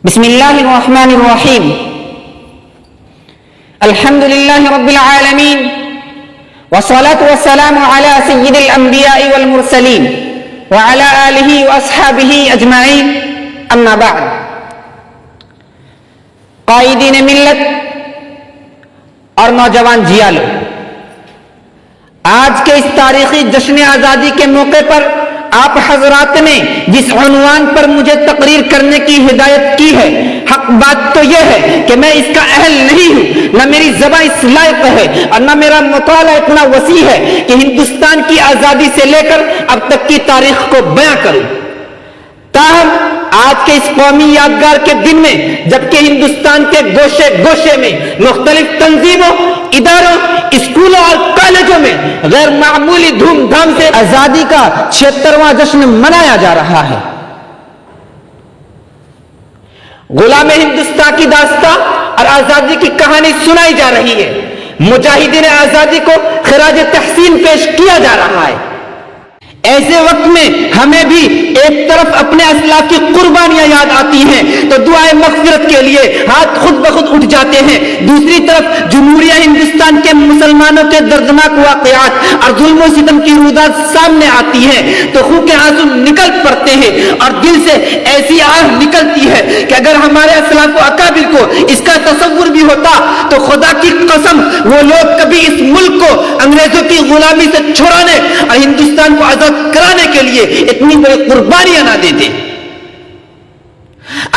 بسم الله الرحمن الرحيم. الحمد لله رب العالمين، والصلاة والسلام على سيد الأنبياء والمرسلين وعلى آله وأصحابه أجمعين. أما بعد، قائدین ملت اور نوجوان جیالو، آج کے اس تاریخی جشن آزادی کے موقع پر آپ حضرات نے جس عنوان پر مجھے تقریر کرنے کی ہدایت کی ہے، حق بات تو یہ ہے کہ میں اس کا اہل نہیں ہوں، نہ میری زبان اس لائق ہے اور نہ میرا مطالعہ اتنا وسیع ہے کہ ہندوستان کی آزادی سے لے کر اب تک کی تاریخ کو بیان کروں۔ تاہم آج کے اس قومی یادگار کے دن میں، جبکہ ہندوستان کے گوشے گوشے میں مختلف تنظیموں، اداروں، اسکولوں اور کالجوں میں غیر معمولی دھوم دھام سے آزادی کا 76واں جشن منایا جا رہا ہے۔ غلام ہندوستان کی داستان اور آزادی کی کہانی سنائی جا رہی ہے، مجاہدین آزادی کو خراج تحسین پیش کیا جا رہا ہے۔ ایسے وقت میں ہمیں بھی ایک طرف اپنے اسلاف کی قربانیاں یاد آتی ہیں تو دعائے مغفرت کے لیے ہاتھ خود بخود اٹھ جاتے ہیں، دوسری طرف جمہوریہ ہندوستان کے مسلمانوں کے دردناک واقعات اور ظلم و ستم کی رودات سامنے آتی ہیں تو خون کے آنسو نکل پڑتے ہیں اور دل سے ایسی آہ نکلتی ہے کہ اگر ہمارے اسلاف و اکابر کو اس کا تصور بھی ہوتا تو خدا کی قسم وہ لوگ کبھی اس ملک کو انگریزوں کی غلامی سے چھڑانے اور ہندوستان کو آزاد کرانے کے لیے اتنی بڑی قربانیاں نہ دیتے۔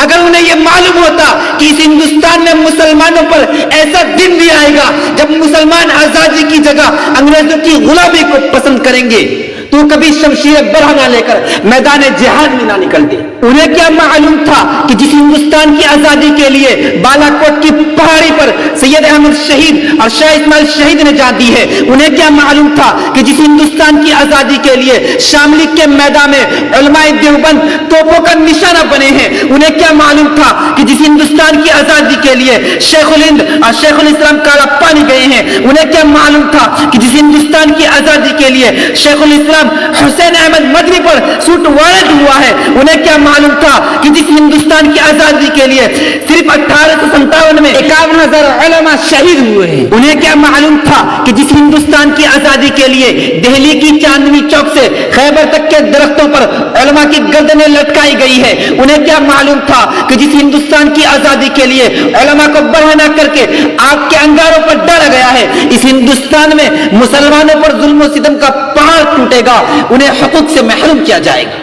اگر انہیں یہ معلوم ہوتا کہ اس ہندوستان میں مسلمانوں پر ایسا دن بھی آئے گا جب مسلمان آزادی کی جگہ انگریزوں کی غلامی کو پسند کریں گے تو کبھی شمشیر برہ نہ لے کر میدان جہاد میں نہ نکلتے۔ انہیں کیا معلوم تھا کہ جس ہندوستان کی آزادی کے لیے بالا کوٹ کی پہاڑی پر سید احمد شہید اور شاہ اسماعیل شہید نے جان دی ہے، انہیں کیا معلوم تھا کہ جس ہندوستان کی آزادی کے لیے شاملی کے میدان میں علماء دیوبند توپوں کا نشانہ بنے ہیں، انہیں کیا معلوم تھا کہ جس ہندوستان کی آزادی کے لیے شیخ الہند اور شیخ الاسلام کالا پانی گئے ہیں، انہیں کیا معلوم تھا کہ جس ہندوستان کی آزادی کے لیے شیخ الاسلام حسین احمد مدنی پر سوٹ وارنٹ ہوا ہے، انہیں کیا معلوم تھا کہ جس ہندوستان کی آزادی کے لیے صرف 1857 میں 51,000 علماء شہید ہوئے ہیں، انہیں کیا معلوم تھا کہ جس ہندوستان کی آزادی کے لیے دہلی کی چاندنی چوک سے خیبر تک کے درختوں پر علماء کی گردنیں لٹکائی گئی ہے، انہیں کیا معلوم تھا کہ جس ہندوستان کی آزادی کے لیے علماء کو برہنہ کر کے آگ کے انگاروں پر ڈالا گیا ہے، اس ہندوستان میں مسلمانوں پر ظلم و ستم کا پہاڑ ٹوٹے گا، انہیں حقوق سے محروم کیا جائے گا۔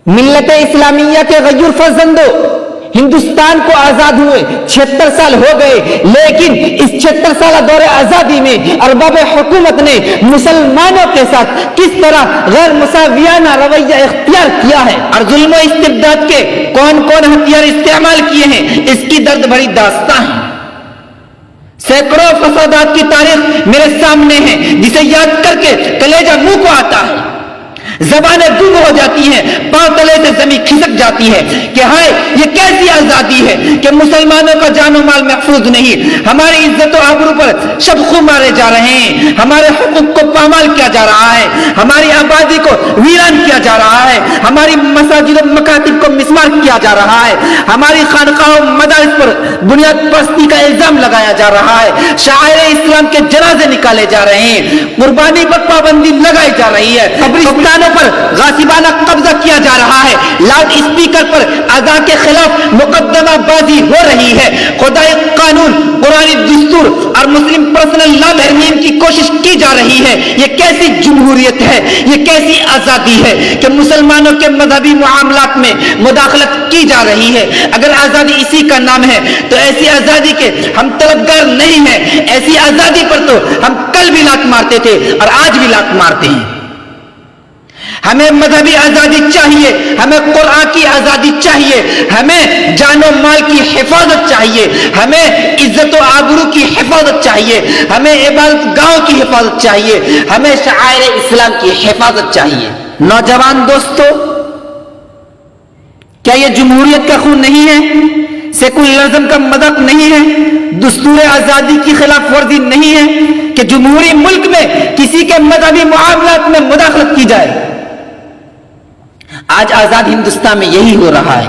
ملت اسلامیہ کے غیور فرزندوں، ہندوستان کو آزاد ہوئے 76 سال ہو گئے، لیکن اس 76 سالہ دور آزادی میں ارباب حکومت نے مسلمانوں کے ساتھ کس طرح غیر مساویانہ رویہ اختیار کیا ہے اور ظلم و استبداد کے کون کون ہتھیار استعمال کیے ہیں، اس کی درد بھری داستان ہے۔ سینکڑوں فسادات کی تاریخ میرے سامنے ہے جسے یاد کر کے کلیجہ منہ کو آتا ہے، زبانیں گم ہو جاتی ہیں، پاؤں تلے سے زمین کھسک جاتی ہے کہ ہائے یہ کیسی آزادی ہے کہ مسلمانوں کا جان و مال محفوظ نہیں، ہماری عزت و آبرو پر شب خوں مارے جا رہے ہیں، ہمارے حقوق کو پامال کیا جا رہا ہے، ہماری آبادی کو ویران کیا جا رہا ہے، ہماری مساجد و مکاتب کو مسمار کیا جا رہا ہے، ہماری خانقاہ و مدارس پر بنیاد پرستی کا الزام لگایا جا رہا ہے، شاعر اسلام کے جنازے نکالے جا رہے ہیں، قربانی پر پابندی لگائی جا رہی ہے، قبرستانوں پر غاصبانہ قبضہ کیا جا رہا ہے، لاؤڈ اسپیکر پر اذان کے خلاف مقدمہ بازی ہو رہی ہے، خدائی قانون، قرآنی دستور اور مسلم پرسنل لا ترمیم کی کوشش کی جا رہی ہے۔ یہ کیسی جمہوریت ہے، یہ کیسی آزادی ہے کہ مسلمانوں کے مذہبی معاملات میں مداخلت کی جا رہی ہے۔ اگر آزادی اسی کا نام ہے تو ایسی آزادی کے ہم طلبگار نہیں ہیں، ایسی آزادی پر تو ہم کل بھی لات مارتے تھے اور آج بھی لات مارتے ہیں۔ ہمیں مذہبی آزادی چاہیے، ہمیں قرآن کی آزادی چاہیے، ہمیں جان و مال کی حفاظت چاہیے، ہمیں عزت و آبرو کی حفاظت چاہیے، ہمیں عبادت گاہوں کی حفاظت چاہیے، ہمیں شعائر اسلام کی حفاظت چاہیے۔ نوجوان دوستو، کیا یہ جمہوریت کا خون نہیں ہے؟ سیکولرزم کا مذاق نہیں ہے؟ دستور آزادی کی خلاف ورزی نہیں ہے کہ جمہوری ملک میں کسی کے مذہبی معاملات میں مداخلت کی جائے؟ آج آزاد ہندوستان میں یہی ہو رہا ہے۔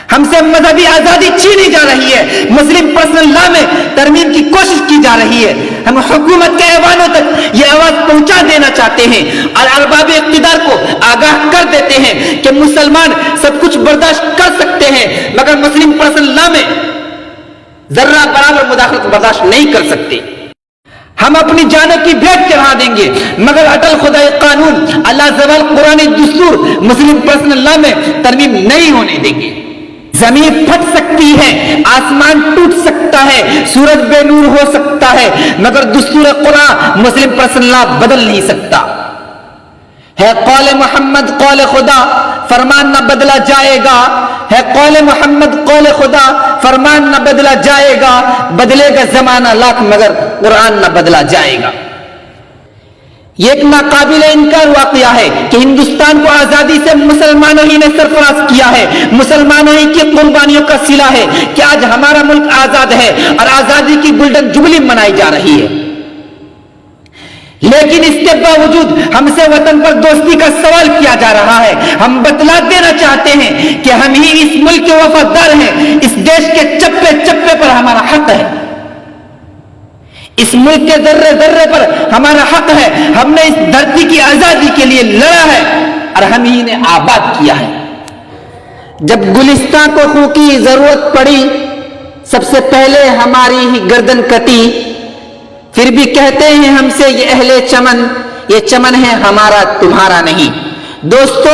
ہم سے مذہبی آزادی چھینی جا رہی ہے, مسلم پرسنل لا میں ترمیم کی کوشش کی جا رہی ہے. ہم حکومت کے ایوانوں تک یہ آواز پہنچا دینا چاہتے ہیں اور ارباب اقتدار کو آگاہ کر دیتے ہیں کہ مسلمان سب کچھ برداشت کر سکتے ہیں مگر مسلم پرسنل لا میں ذرہ برابر مداخلت برداشت نہیں کر سکتے. ہم اپنی جانوں کی بھیٹ چڑھا دیں گے مگر اٹل خدائی قانون, اللہ زوال قرآن دستور مسلم پرسنل لا میں ترمیم نہیں ہونے دیں گے. زمین پھٹ سکتی ہے, آسمان ٹوٹ سکتا ہے, سورج بے نور ہو سکتا ہے مگر دستور قرآن مسلم پرسنل لا بدل نہیں سکتا. ہے قول محمد قول خدا, فرمان نہ بدلا جائے گا. ہے قول محمد قول خدا, فرمان نہ بدلا جائے گا. بدلے گا زمانہ لاکھ مگر قرآن نہ بدلا جائے گا. یہ ایک ناقابل انکار واقعہ ہے کہ ہندوستان کو آزادی سے مسلمانوں ہی نے سرفراز کیا ہے, مسلمانوں ہی کی قربانیوں کا صلہ ہے کہ آج ہمارا ملک آزاد ہے اور آزادی کی گولڈن جبلی منائی جا رہی ہے. لیکن اس کے باوجود ہم سے وطن پر دوستی کا سوال کیا جا رہا ہے. ہم بتلا دینا چاہتے ہیں کہ ہم ہی اس ملک کے وفادار ہیں, اس دیش کے چپے چپے پر ہمارا حق ہے, اس ملک کے ذرے ذرے پر ہمارا حق ہے. ہم نے اس دھرتی کی آزادی کے لیے لڑا ہے اور ہم ہی نے آباد کیا ہے. جب گلستان کو خوں کی ضرورت پڑی سب سے پہلے ہماری ہی گردن کٹی, پھر بھی کہتے ہیں ہم سے یہ اہل چمن, یہ چمن ہے ہمارا تمہارا نہیں. دوستو,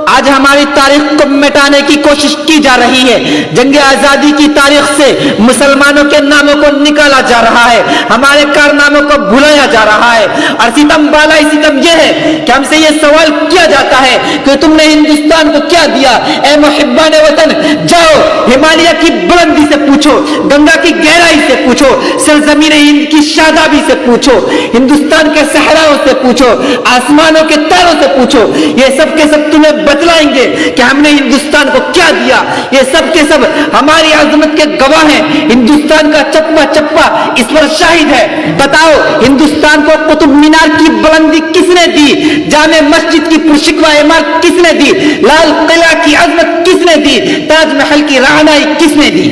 آج ہماری تاریخ کو مٹانے کی کوشش کی جا رہی ہے. جنگ آزادی کی تاریخ سے مسلمانوں کے ناموں کو نکالا جا رہا ہے, ہمارے کارناموں کو بھلایا جا رہا ہے. اور ستم بالائی ستم یہ ہے کہ ہم سے یہ سوال کیا جاتا ہے کہ تم نے ہندوستان کو کیا دیا. اے محبان وطن, جاؤ ہمالیہ کی بلندی سے پوچھو, گنگا کی گہرائی سے پوچھو, سرزمین ہند کی شادابی سے پوچھو, ہندوستان کے صحراؤں سے پوچھو, آسمانوں کے تاروں سے پوچھو. یہ سب کے سب تمہیں بتلائیں گے کہ ہم نے ہندوستان کو کیا دیا. یہ سب کے سب ہماری عظمت کے گواہ ہیں. ہندوستان کا چپا چپا اس پر شاہد ہے. بتاؤ ہندوستان کو قطب مینار کی بلندی کس نے دی, جامع مسجد کی پرشکوہ عمارت کس نے دی, لال قلعہ کی عظمت کس نے دی, تاج محل کی رہنائی کس نے دی.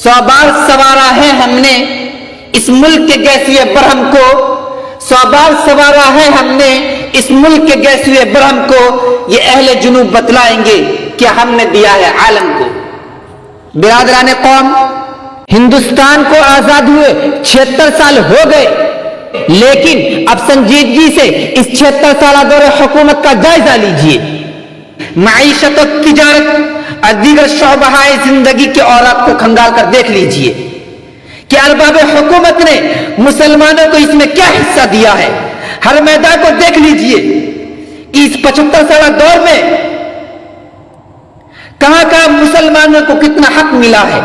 100 بار سوارا ہے ہم نے اس ملک کے گیسوئے برہم کو, 100 بار سوارا ہے ہم نے اس ملک کے گیسوئے برہم کو. یہ اہل جنوب بتلائیں گے کہ ہم نے دیا ہے عالم کو. برادران قوم, ہندوستان کو آزاد ہوئے 76 سال ہو گئے, لیکن اب سنجیدگی سے اس 76 سالہ دور حکومت کا جائزہ لیجئے. معیشت و تجارت اور دیگر شعبہ زندگی کے اوراق کو کھنگال کر دیکھ لیجئے کہ ارباب حکومت نے مسلمانوں کو اس میں کیا حصہ دیا ہے. ہر میدان کو دیکھ لیجئے کہ اس 75 سالہ دور میں کہاں کہاں مسلمانوں کو کتنا حق ملا ہے.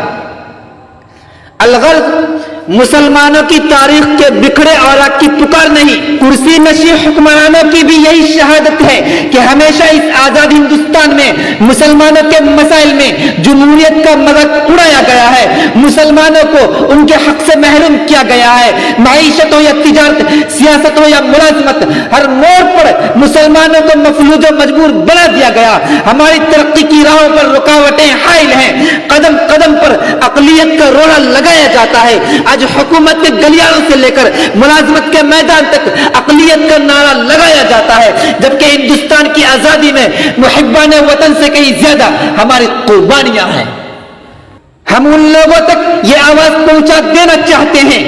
الغرض مسلمانوں کی تاریخ کے بکھڑے اوراق کی پکار نہیں, کرسی نشین حکمرانوں کی بھی یہی شہادت ہے کہ ہمیشہ اس آزاد ہندوستان میں مسلمانوں کے مسائل میں جمہوریت کا مذاق اڑایا گیا ہے, مسلمانوں کو ان کے حق سے محروم کیا گیا ہے. معیشت ہو یا تجارت, سیاست ہو یا ملازمت, ہر موڑ پر مسلمانوں کو مفلوج و مجبور بنا دیا گیا. ہماری ترقی کی راہوں پر رکاوٹیں حائل ہیں, قدم قدم پر اقلیت کا روڑا لگایا جاتا ہے. آج حکومت کے گلیاروں سے لے کر ملازمت کے میدان تک اقلیت کا نعرہ لگایا جاتا ہے, جبکہ ہندوستان کی آزادی میں محبان وطن سے کہیں زیادہ ہماری قربانیاں ہیں. ہم ان لوگوں تک یہ آواز پہنچا دینا چاہتے ہیں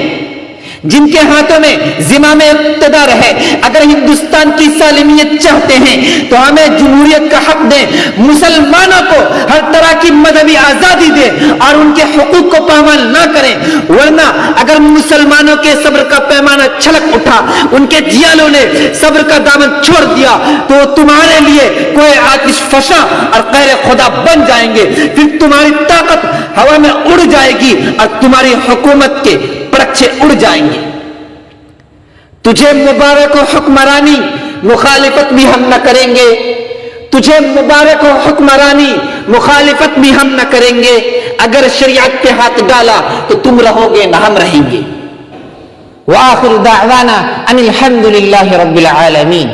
جن کے ہاتھوں میں زمام اقتدار ہے. اگر ہندوستان کی سالمیت چاہتے ہیں تو ہمیں جمہوریت کا حق دیں, مسلمانوں کو ہر طرح کی مذہبی آزادی دیں اور ان کے حقوق کو پامال نہ کریں. ورنہ اگر مسلمانوں کے صبر کا پیمانہ چھلک اٹھا, ان کے جیالوں نے صبر کا دامن چھوڑ دیا تو تمہارے لیے کوئی آتش فشاں اور قہر خدا بن جائیں گے. پھر تمہاری طاقت ہوا میں اڑ جائے گی اور تمہاری حکومت کے پرچے اڑ جائیں گے. تجھے مبارک و حکمرانی, مخالفت بھی ہم نہ کریں گے. تجھے مبارک و حکمرانی, مخالفت بھی ہم نہ کریں گے. اگر شریعت پہ ہاتھ ڈالا تو تم رہو گے نہ ہم رہیں گے. وآخر دعوانا ان الحمد للہ رب العالمین.